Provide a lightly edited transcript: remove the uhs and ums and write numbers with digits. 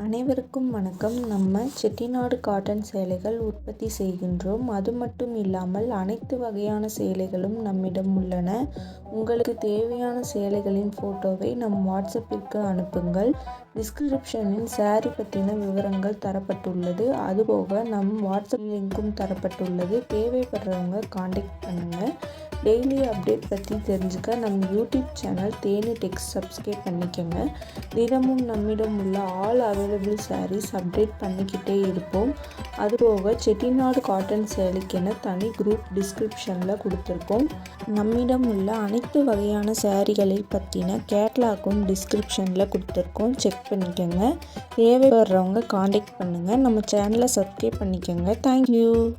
அனைவருக்கும் வணக்கம். நம்ம செட்டிநாடு காட்டன் சேலைகள் உற்பத்தி செய்கின்றோம். அது மட்டும் இல்லாமல் அனைத்து வகையான சேலைகளும் நம்மிடம் உள்ளன. உங்களுக்கு தேவையான சேலைகளின் ஃபோட்டோவை நம் வாட்ஸ்அப்பிற்கு அனுப்புங்கள். டிஸ்கிரிப்ஷனில் சாரி பற்றின விவரங்கள் தரப்பட்டுள்ளது. அதுபோக நம் வாட்ஸ்அப் லிங்க்கும் தரப்பட்டுள்ளது. தேவைப்படுறவங்க காண்டாக்ட் பண்ணுங்கள். டெய்லி அப்டேட் பற்றி தெரிஞ்சுக்க நம்ம யூடியூப் சேனல் தேனி டெக்ஸ் சப்ஸ்கிரைப் பண்ணிக்கோங்க. தினமும் நம்மிடம் உள்ள ஆல் அவைலபிள் சாரீஸ் அப்டேட் பண்ணிக்கிட்டே இருப்போம். அதுபோக செட்டிநாடு காட்டன் சேலைக்கென தனி குரூப் டிஸ்கிரிப்ஷனில் கொடுத்துருக்கோம். நம்மிடம் உள்ள அனைத்து வகையான சாரீகளை பற்றின கேட்லாக்கும் டிஸ்கிரிப்ஷனில் கொடுத்துருக்கோம். செக் பண்ணிக்கோங்க. தேவைப்படுறவங்க காண்டாக்ட் பண்ணுங்கள். நம்ம சேனலை சப்ஸ்கிரைப் பண்ணிக்கோங்க. தேங்க்யூ.